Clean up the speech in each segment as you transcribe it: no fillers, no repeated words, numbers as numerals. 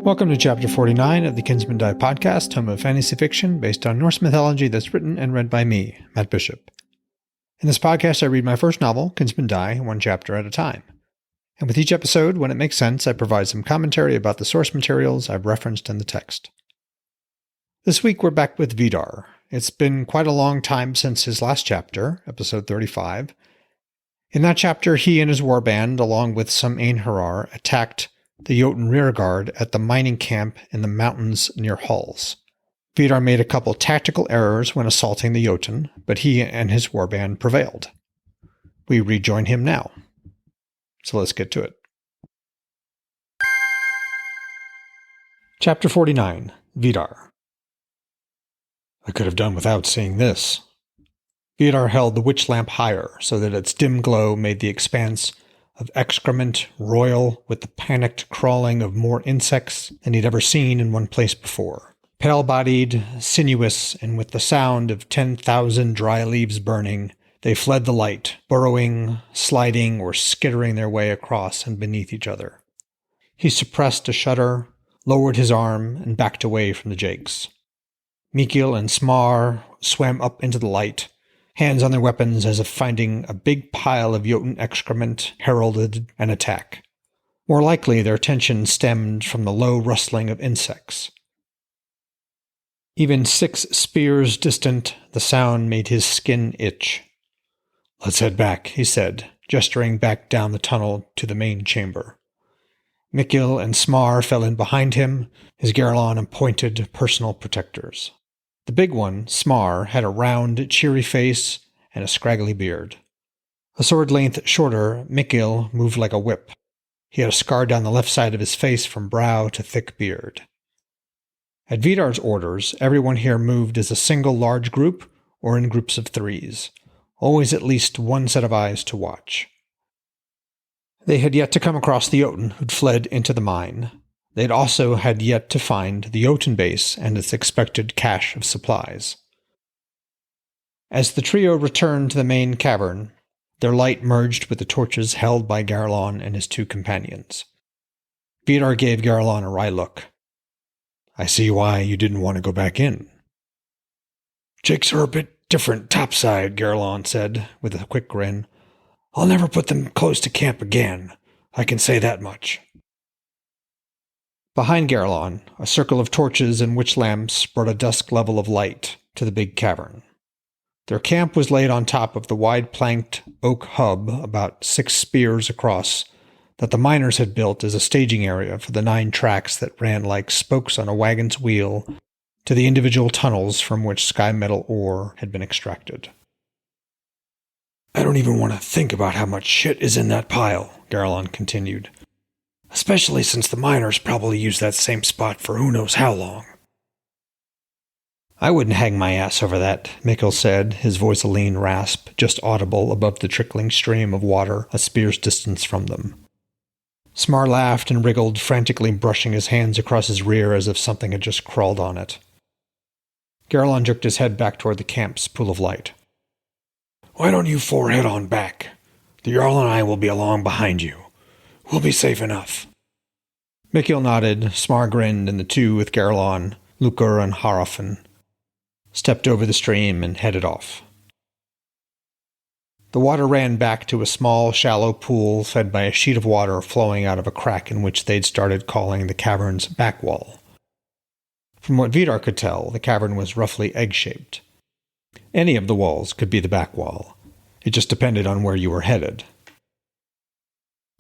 Welcome to Chapter 49 of the Kinsmen Die podcast, home of fantasy fiction based on Norse mythology that's written and read by me, Matt Bishop. In this podcast, I read my first novel, Kinsmen Die, one chapter at a time. And with each episode, when it makes sense, I provide some commentary about the source materials I've referenced in the text. This week, we're back with Vidar. It's been quite a long time since his last chapter, episode 35. In that chapter, he and his warband, along with some Einherjar, attacked the Jotunn rearguard at the mining camp in the mountains near Hals. Vidar made a couple tactical errors when assaulting the Jotunn, but he and his warband prevailed. We rejoin him now. So let's get to it. Chapter 49, Vidar. I could have done without seeing this. Vidar held the witch lamp higher so that its dim glow made the expanse of excrement royal with the panicked crawling of more insects than he'd ever seen in one place before. Pale-bodied, sinuous, and with the sound of 10,000 dry leaves burning, they fled the light, burrowing, sliding, or skittering their way across and beneath each other. He suppressed a shudder, lowered his arm, and backed away from the jakes. Mikil and Smar swam up into the light, hands on their weapons as if finding a big pile of Jotunn excrement heralded an attack. More likely, their attention stemmed from the low rustling of insects. Even 6 spears distant, the sound made his skin itch. "Let's head back," he said, gesturing back down the tunnel to the main chamber. Mikil and Smar fell in behind him, his Garlon appointed personal protectors. The big one, Smar, had a round, cheery face and a scraggly beard. A sword length shorter, Mikil moved like a whip. He had a scar down the left side of his face from brow to thick beard. At Vidar's orders, everyone here moved as a single large group or in groups of 3s, always at least one set of eyes to watch. They had yet to come across the Jotunn who'd fled into the mine. They'd also had yet to find the Jotunn base and its expected cache of supplies. As the trio returned to the main cavern, their light merged with the torches held by Garlon and his 2 companions. Vidar gave Garlon a wry look. "I see why you didn't want to go back in." "Jakes are a bit different topside," Garlon said, with a quick grin. "I'll never put them close to camp again. I can say that much." Behind Garlon, a circle of torches and witch lamps brought a dusk level of light to the big cavern. Their camp was laid on top of the wide-planked oak hub about 6 spears across that the miners had built as a staging area for the 9 tracks that ran like spokes on a wagon's wheel to the individual tunnels from which sky metal ore had been extracted. "I don't even want to think about how much shit is in that pile," Garlon continued. "Especially since the miners probably use that same spot for who knows how long." "I wouldn't hang my ass over that," Mikil said, his voice a lean rasp, just audible above the trickling stream of water a spear's distance from them. Smar laughed and wriggled, frantically brushing his hands across his rear as if something had just crawled on it. Garlon jerked his head back toward the camp's pool of light. "Why don't you 4 head on back? The Jarl and I will be along behind you. We'll be safe enough." Mikil nodded, Smar grinned, and the 2 with Garlon, Lukar and Harafin, stepped over the stream and headed off. The water ran back to a small, shallow pool fed by a sheet of water flowing out of a crack in which they'd started calling the cavern's back wall. From what Vidar could tell, the cavern was roughly egg-shaped. Any of the walls could be the back wall. It just depended on where you were headed.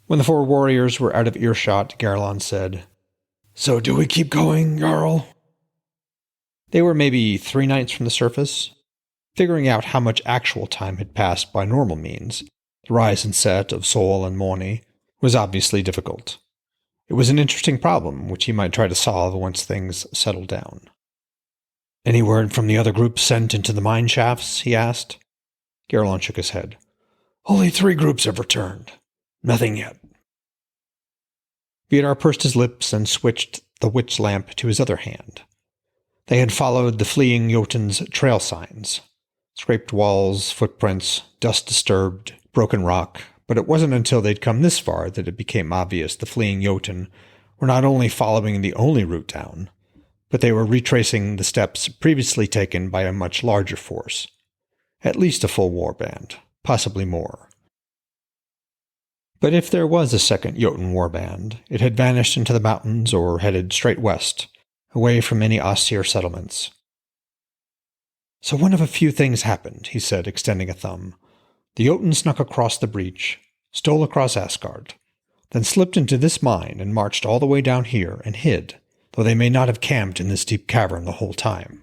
When the 4 warriors were out of earshot, Garlon said, "So do we keep going, Jarl?" They were maybe 3 nights from the surface. Figuring out how much actual time had passed by normal means, the rise and set of Sol and Morni, was obviously difficult. It was an interesting problem, which he might try to solve once things settled down. "Any word from the other groups sent into the mine shafts?" he asked. Garlon shook his head. "Only 3 groups have returned. Nothing yet." Vidar pursed his lips and switched the witch lamp to his other hand. They had followed the fleeing Jotunn's trail signs. Scraped walls, footprints, dust-disturbed, broken rock, but it wasn't until they'd come this far that it became obvious the fleeing Jotunn were not only following the only route down, but they were retracing the steps previously taken by a much larger force. At least a full warband, possibly more. But if there was a second Jotunn warband, it had vanished into the mountains or headed straight west, away from any austere settlements. So one of a few things happened, he said, extending a thumb. The Jotunn snuck across the breach, stole across Asgard, then slipped into this mine and marched all the way down here and hid, though they may not have camped in this deep cavern the whole time.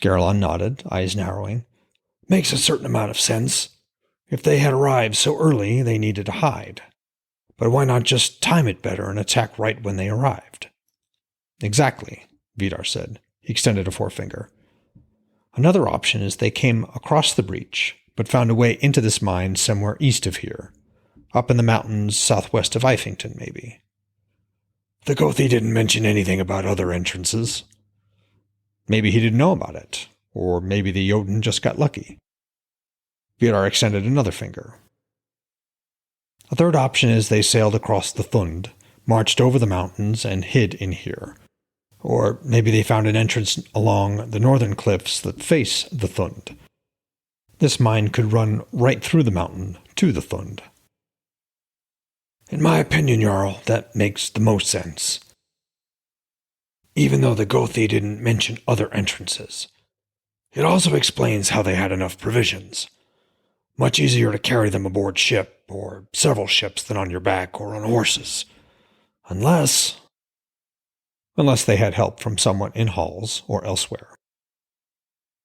Garlon nodded, eyes narrowing. Makes a certain amount of sense. If they had arrived so early, they needed to hide. But why not just time it better and attack right when they arrived? Exactly, Vidar said. He extended a forefinger. Another option is they came across the breach, but found a way into this mine somewhere east of here. Up in the mountains southwest of Ifington, maybe. The Gothi didn't mention anything about other entrances. Maybe he didn't know about it, or maybe the Jotunn just got lucky. Vidar extended another finger. A third option is they sailed across the Thund, marched over the mountains, and hid in here. Or maybe they found an entrance along the northern cliffs that face the Thund. This mine could run right through the mountain to the Thund. In my opinion, Jarl, that makes the most sense. Even though the Gothi didn't mention other entrances. It also explains how they had enough provisions. Much easier to carry them aboard ship, or several ships, than on your back or on horses. Unless they had help from someone in Hals or elsewhere.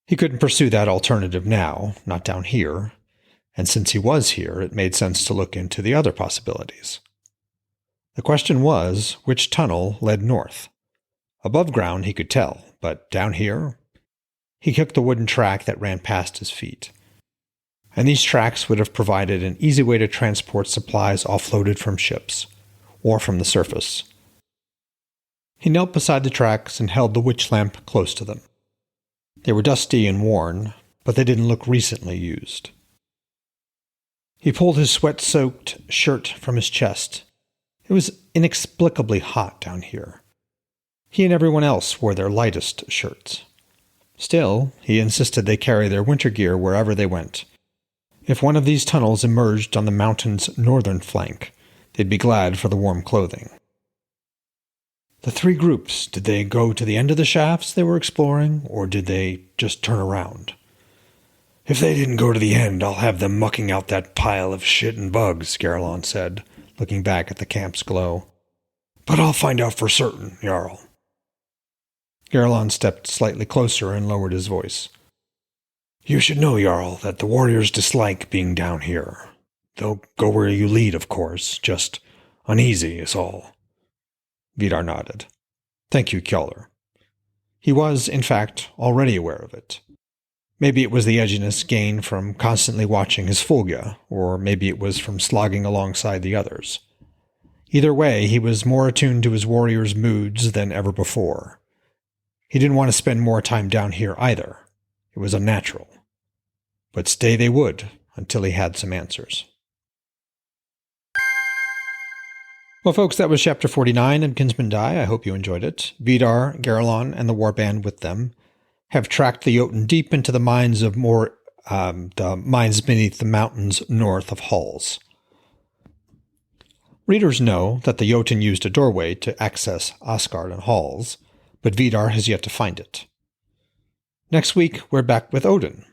He couldn't pursue that alternative now, not down here, and since he was here, it made sense to look into the other possibilities. The question was, which tunnel led north? Above ground he could tell, but down here? He kicked the wooden track that ran past his feet. And these tracks would have provided an easy way to transport supplies offloaded from ships, or from the surface. He knelt beside the tracks and held the witch lamp close to them. They were dusty and worn, but they didn't look recently used. He pulled his sweat-soaked shirt from his chest. It was inexplicably hot down here. He and everyone else wore their lightest shirts. Still, he insisted they carry their winter gear wherever they went. If one of these tunnels emerged on the mountain's northern flank, they'd be glad for the warm clothing. The three groups, did they go to the end of the shafts they were exploring, or did they just turn around? If they didn't go to the end, I'll have them mucking out that pile of shit and bugs, Garlon said, looking back at the camp's glow. But I'll find out for certain, Jarl. Garlon stepped slightly closer and lowered his voice. You should know, Jarl, that the warriors dislike being down here. They'll go where you lead, of course, just uneasy is all. Vidar nodded. Thank you, Kjolr. He was, in fact, already aware of it. Maybe it was the edginess gained from constantly watching his Fulga, or maybe it was from slogging alongside the others. Either way, he was more attuned to his warriors' moods than ever before. He didn't want to spend more time down here either. It was unnatural. But stay they would, until he had some answers. Well, folks, that was Chapter 49 of Kinsmen Die. I hope you enjoyed it. Vidar, Garlon, and the warband with them have tracked the Jotunn deep into the mines of the mines beneath the mountains north of Hals. Readers know that the Jotunn used a doorway to access Asgard and Hals, but Vidar has yet to find it. Next week, we're back with Odin.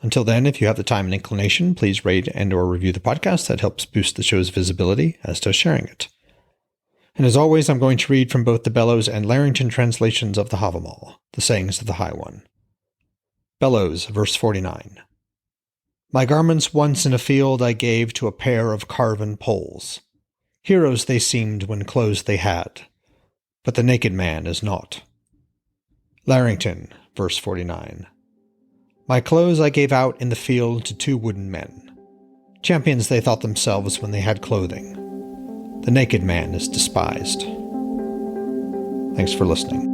Until then, if you have the time and inclination, please rate and or review the podcast. That helps boost the show's visibility, as does sharing it. And as always, I'm going to read from both the Bellows and Larrington translations of the Havamal, the sayings of the High One. Bellows, verse 49. My garments once in a field I gave to a pair of carven poles. Heroes they seemed when clothes they had, but the naked man is naught. Larrington, verse 49. My clothes I gave out in the field to two wooden men. Champions they thought themselves when they had clothing. The naked man is despised. Thanks for listening.